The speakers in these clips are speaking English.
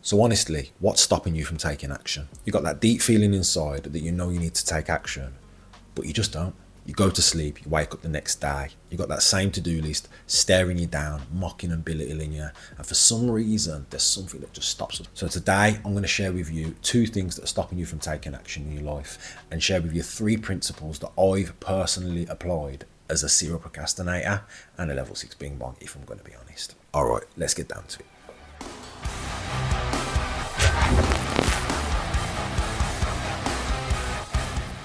So honestly, what's stopping you from taking action? You got that deep feeling inside that you know you need to take action, but you just don't. You go to sleep, you wake up the next day, you got that same to-do list staring you down, mocking and belittling you, and for some reason there's something that just stops us. So today I'm going to share with you 2 things that are stopping you from taking action in your life, and share with you 3 principles that I've personally applied as a serial procrastinator and a level 6 bing bong, if I'm going to be honest. Alright, let's get down to it.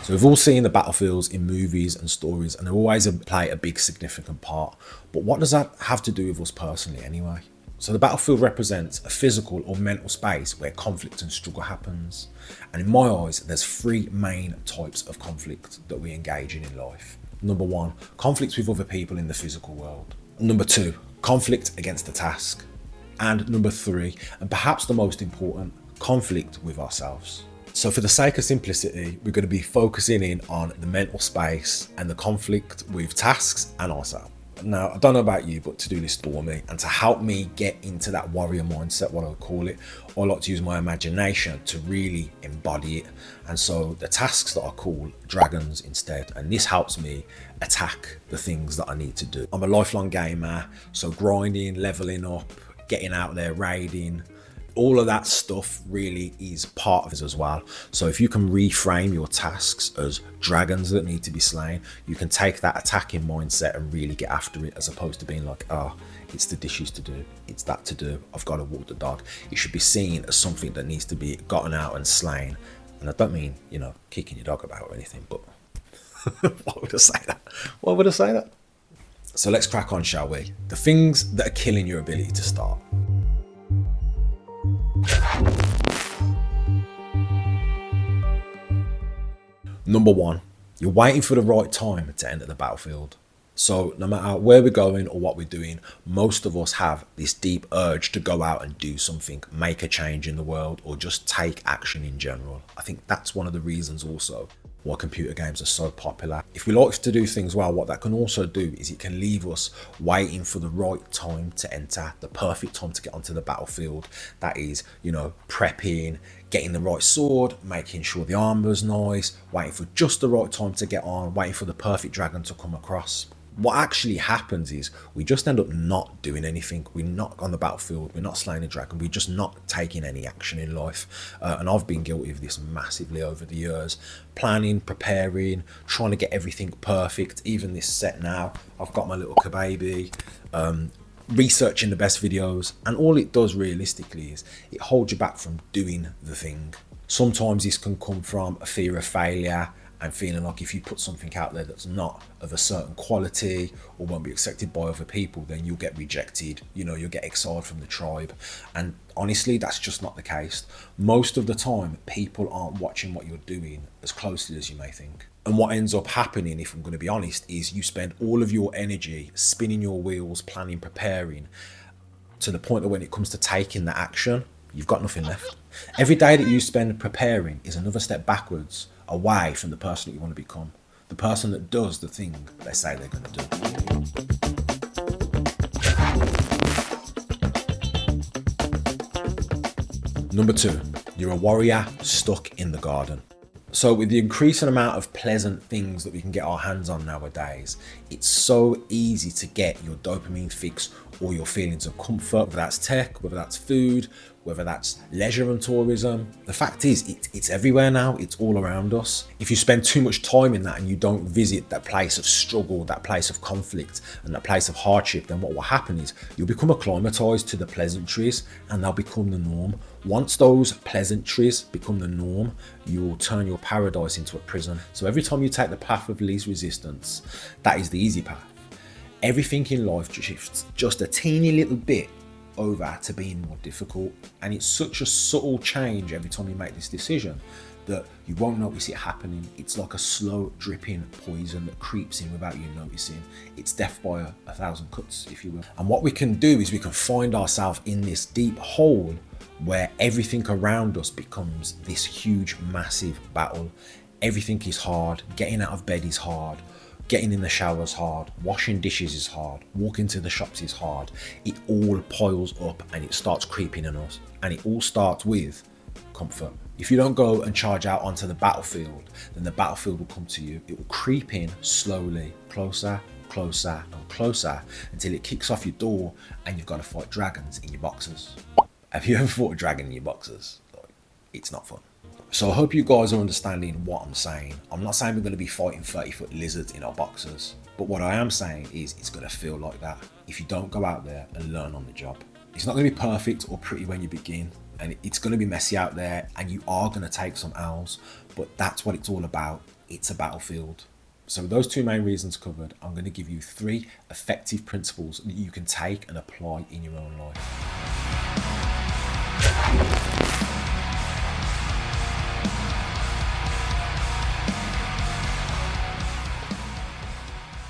So we've all seen the battlefields in movies and stories, and they always play a big significant part. But what does that have to do with us personally anyway? So the battlefield represents a physical or mental space where conflict and struggle happens. And in my eyes, there's 3 main types of conflict that we engage in life. Number 1, conflicts with other people in the physical world. Number 2, conflict against the task. And number 3, and perhaps the most important, conflict with ourselves. So for the sake of simplicity, we're going to be focusing in on the mental space and the conflict with tasks and ourselves. Now, I don't know about you, but to-do lists bore me, and to help me get into that warrior mindset, what I would call it, I like to use my imagination to really embody it. And so the tasks that I call dragons instead, and this helps me attack the things that I need to do. I'm a lifelong gamer, so grinding, leveling up, getting out there, raiding, all of that stuff really is part of it as well. So if you can reframe your tasks as dragons that need to be slain, you can take that attacking mindset and really get after it, as opposed to being like, it's the dishes to do, it's that to do, I've got to walk the dog. It should be seen as something that needs to be gotten out and slain. And I don't mean, kicking your dog about or anything, but why would I say that? Why would I say that? So let's crack on, shall we? The things that are killing your ability to start. Number 1, you're waiting for the right time to enter the battlefield. So no matter where we're going or what we're doing, most of us have this deep urge to go out and do something, make a change in the world, or just take action in general. I think that's one of the reasons also why computer games are so popular. If we like to do things well, what that can also do is it can leave us waiting for the right time to enter, the perfect time to get onto the battlefield. That is, prepping, getting the right sword, making sure the armor's nice, waiting for just the right time to get on, waiting for the perfect dragon to come across. What actually happens is we just end up not doing anything. We're not on the battlefield, we're not slaying a dragon, we're just not taking any action in life. And I've been guilty of this massively over the years. Planning, preparing, trying to get everything perfect. Even this set now, I've got my little kababy, researching the best videos, and all it does realistically is it holds you back from doing the thing. Sometimes this can come from a fear of failure, and feeling like if you put something out there that's not of a certain quality or won't be accepted by other people, then you'll get rejected, you'll get exiled from the tribe. And honestly, that's just not the case. Most of the time, people aren't watching what you're doing as closely as you may think. And what ends up happening, if I'm going to be honest, is you spend all of your energy spinning your wheels, planning, preparing, to the point that when it comes to taking the action, you've got nothing left. Every day that you spend preparing is another step backwards, away from the person that you want to become, the person that does the thing they say they're going to do. Number 2, you're a warrior stuck in the garden. So with the increasing amount of pleasant things that we can get our hands on nowadays, it's so easy to get your dopamine fix or your feelings of comfort, whether that's tech, whether that's food, whether that's leisure and tourism. The fact is, it's everywhere now, it's all around us. If you spend too much time in that and you don't visit that place of struggle, that place of conflict, and that place of hardship, then what will happen is you'll become acclimatized to the pleasantries and they'll become the norm. Once those pleasantries become the norm, you will turn your paradise into a prison. So every time you take the path of least resistance, that is the easy path. Everything in life shifts just a teeny little bit over to being more difficult, and it's such a subtle change every time you make this decision that you won't notice it happening. It's like a slow dripping poison that creeps in without you noticing. It's death by a 1,000 cuts, if you will. And what we can do is we can find ourselves in this deep hole where everything around us becomes this huge, massive battle. Everything is hard. Getting out of bed is hard. Getting in the shower is hard, washing dishes is hard, walking to the shops is hard. It all piles up and it starts creeping in us. And it all starts with comfort. If you don't go and charge out onto the battlefield, then the battlefield will come to you. It will creep in slowly, closer, closer and closer, until it kicks off your door and you've got to fight dragons in your boxers. Have you ever fought a dragon in your boxers? It's not fun. So I hope you guys are understanding what I'm saying. I'm not saying we're going to be fighting 30-foot lizards in our boxers, but what I am saying is it's going to feel like that if you don't go out there and learn on the job. It's not going to be perfect or pretty when you begin, and it's going to be messy out there, and you are going to take some L's, but that's what it's all about. It's a battlefield. So with those two main reasons covered, I'm going to give you 3 effective principles that you can take and apply in your own life.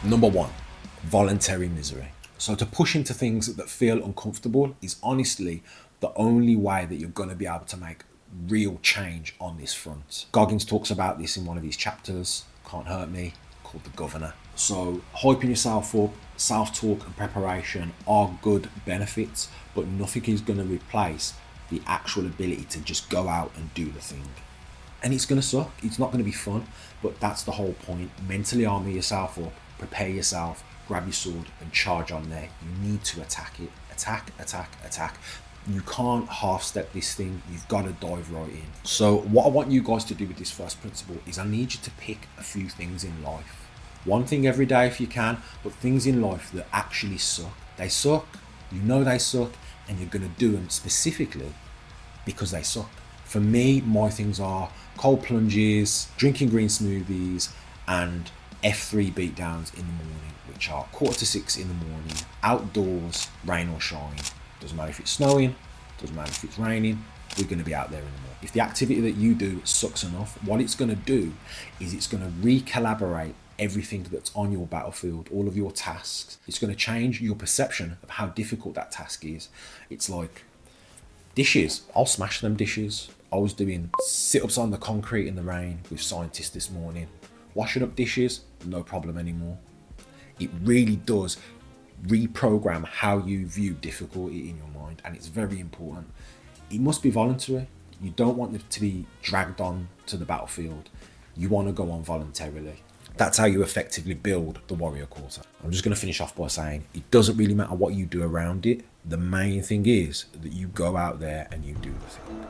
Number 1, voluntary misery. So to push into things that feel uncomfortable is honestly the only way that you're going to be able to make real change on this front. Goggins talks about this in one of his chapters, Can't Hurt Me, called The Governor. So hyping yourself up, self-talk and preparation are good benefits, but nothing is going to replace the actual ability to just go out and do the thing. And it's going to suck. It's not going to be fun, but that's the whole point. Mentally armor yourself up, prepare yourself, grab your sword and charge on there. You need to attack it. Attack, attack, attack. You can't half step this thing. You've got to dive right in. So what I want you guys to do with this first principle is I need you to pick a few things in life. One thing every day if you can, but things in life that actually suck. They suck. You know they suck, and you're going to do them specifically because they suck. For me, my things are cold plunges, drinking green smoothies, and F3 beatdowns in the morning, which are 5:45 in the morning, outdoors, rain or shine. Doesn't matter if it's snowing, doesn't matter if it's raining, we're going to be out there in the morning. If the activity that you do sucks enough, what it's going to do is it's going to recalibrate everything that's on your battlefield, all of your tasks. It's going to change your perception of how difficult that task is. It's like dishes. I'll smash them dishes. I was doing sit-ups on the concrete in the rain with scientists this morning. Washing up dishes, no problem anymore. It really does reprogram how you view difficulty in your mind, and it's very important. It must be voluntary. You don't want it to be dragged on to the battlefield. You want to go on voluntarily. That's how you effectively build the warrior quarter. I'm just going to finish off by saying it doesn't really matter what you do around it. The main thing is that you go out there and you do the thing.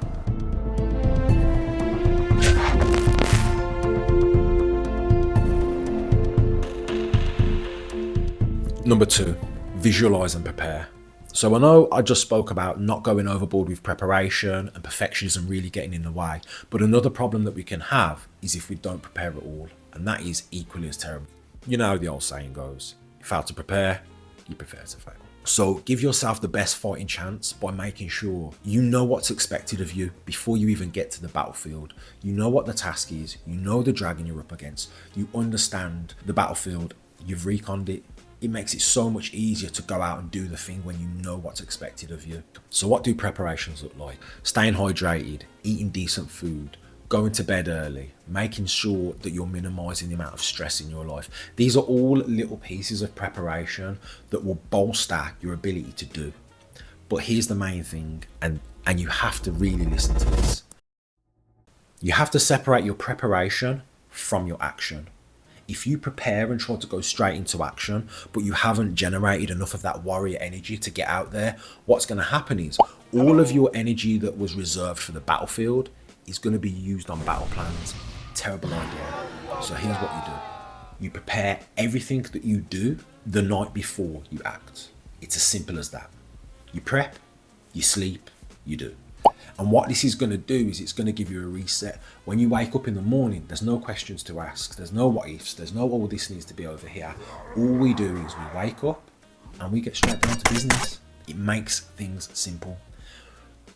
Number 2, visualize and prepare. So I know I just spoke about not going overboard with preparation and perfectionism really getting in the way, but another problem that we can have is if we don't prepare at all, and that is equally as terrible. You know how the old saying goes, you fail to prepare, you prepare to fail. So give yourself the best fighting chance by making sure you know what's expected of you before you even get to the battlefield. You know what the task is, you know the dragon you're up against, you understand the battlefield, you've reconned it. It makes it so much easier to go out and do the thing when you know what's expected of you. So what do preparations look like? Staying hydrated, eating decent food, going to bed early, making sure that you're minimizing the amount of stress in your life. These are all little pieces of preparation that will bolster your ability to do. But here's the main thing, and you have to really listen to this. You have to separate your preparation from your action. If you prepare and try to go straight into action, but you haven't generated enough of that warrior energy to get out there, what's going to happen is all of your energy that was reserved for the battlefield is going to be used on battle plans. Terrible idea. So here's what you do. You prepare everything that you do the night before you act. It's as simple as that. You prep, you sleep, you do. And what this is going to do is it's going to give you a reset. When you wake up in the morning, there's no questions to ask. There's no what ifs. There's no, oh, this needs to be over here. All we do is we wake up and we get straight down to business. It makes things simple.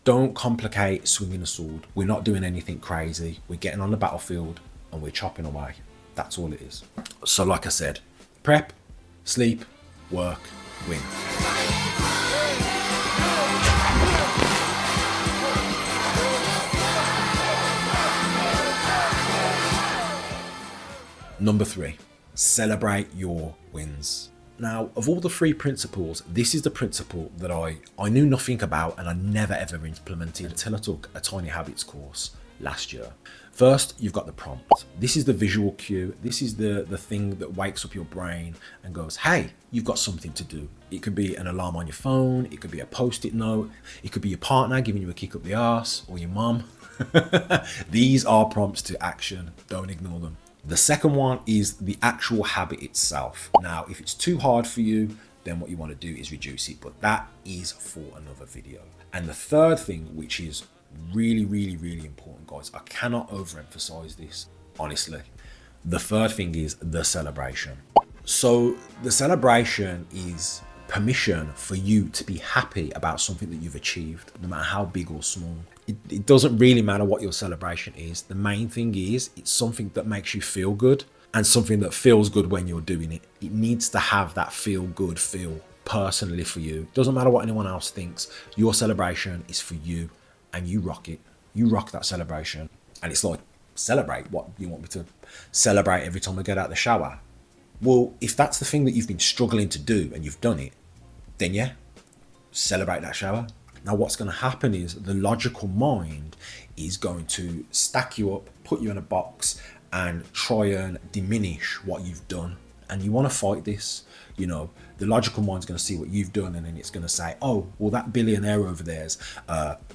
Don't complicate swinging a sword. We're not doing anything crazy. We're getting on the battlefield and we're chopping away. That's all it is. So like I said, prep, sleep, work, win. Number 3, Celebrate your wins. Now, of all the 3 principles, this is the principle that I knew nothing about and I never ever implemented until I took a Tiny Habits course last year. First, you've got the prompt. This is the visual cue. This is the thing that wakes up your brain and goes, hey, you've got something to do. It could be an alarm on your phone. It could be a post-it note. It could be your partner giving you a kick up the arse, or your mum. These are prompts to action. Don't ignore them. The second one is the actual habit itself. Now, if it's too hard for you, then what you want to do is reduce it, but that is for another video. And the third thing, which is really, really, really important, guys, I cannot overemphasize this, honestly. The third thing is the celebration. So the celebration is permission for you to be happy about something that you've achieved, no matter how big or small. It doesn't really matter what your celebration is. The main thing is it's something that makes you feel good and something that feels good when you're doing it. It needs to have that feel good feel personally for you. It doesn't matter what anyone else thinks. Your celebration is for you and you rock it. You rock that celebration. And it's like, celebrate? What, you want me to celebrate every time I get out of the shower? Well, if that's the thing that you've been struggling to do and you've done it, then yeah, celebrate that shower. Now what's going to happen is the logical mind is going to stack you up, put you in a box and try and diminish what you've done. And you want to fight this. You know, the logical mind's going to see what you've done and then it's going to say, oh, well, that billionaire over there's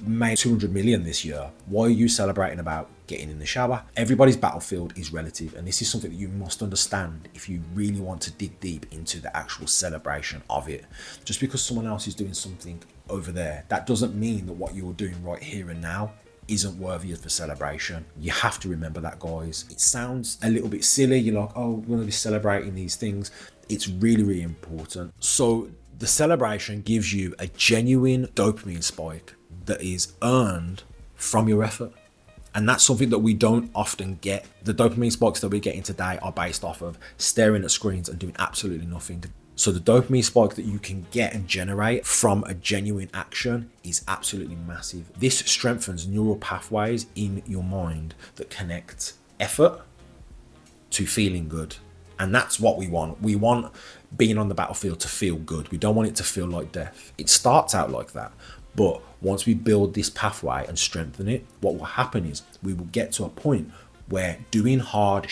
made 200 million this year. Why are you celebrating about getting in the shower? Everybody's battlefield is relative, and this is something that you must understand if you really want to dig deep into the actual celebration of it. Just because someone else is doing something over there, that doesn't mean that what you're doing right here and now isn't worthy of the celebration. You have to remember that, guys. It sounds a little bit silly. You're like, oh, we're going to be celebrating these things. It's really, really important. So the celebration gives you a genuine dopamine spike that is earned from your effort. And that's something that we don't often get. The dopamine spikes that we're getting today are based off of staring at screens and doing absolutely nothing. So the dopamine spike that you can get and generate from a genuine action is absolutely massive. This strengthens neural pathways in your mind that connect effort to feeling good. And that's what we want. We want being on the battlefield to feel good. We don't want it to feel like death. It starts out like that. But once we build this pathway and strengthen it, what will happen is we will get to a point where doing hard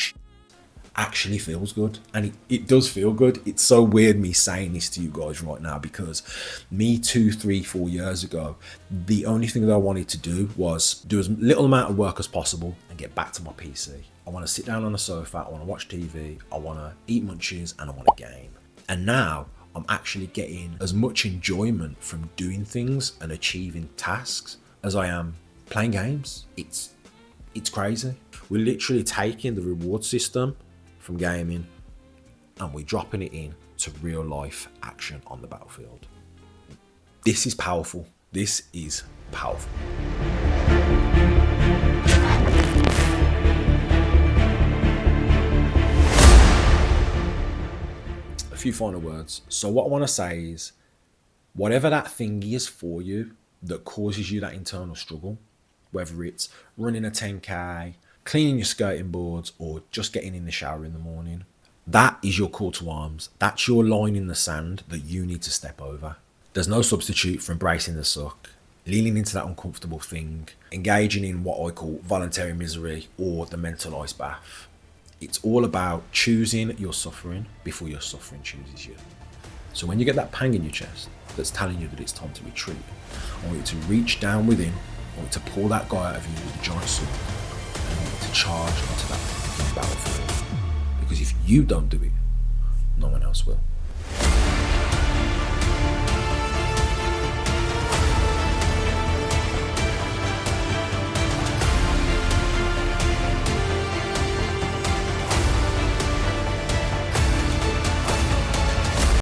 actually feels good. And it does feel good. It's so weird me saying this to you guys right now, because me 2, 3, 4 years ago, the only thing that I wanted to do was do as little amount of work as possible and get back to my PC. I want to sit down on the sofa, I want to watch TV, I want to eat munchies, and I want to game. And now I'm actually getting as much enjoyment from doing things and achieving tasks as I am playing games. It's crazy. We're literally taking the reward system from gaming and we're dropping it in to real life action on the battlefield. This is powerful. This is powerful. A few final words. So what I want to say is, whatever that thing is for you that causes you that internal struggle, whether it's running a 10K, cleaning your skirting boards, or just getting in the shower in the morning, that is your call to arms. That's your line in the sand that you need to step over. There's no substitute for embracing the suck, leaning into that uncomfortable thing, engaging in what I call voluntary misery or the mental ice bath. It's all about choosing your suffering before your suffering chooses you. So when you get that pang in your chest that's telling you that it's time to retreat, I want you to reach down within, I want you to pull that guy out of you with a giant sword, and I want you to charge onto that battlefield. Because if you don't do it, no one else will.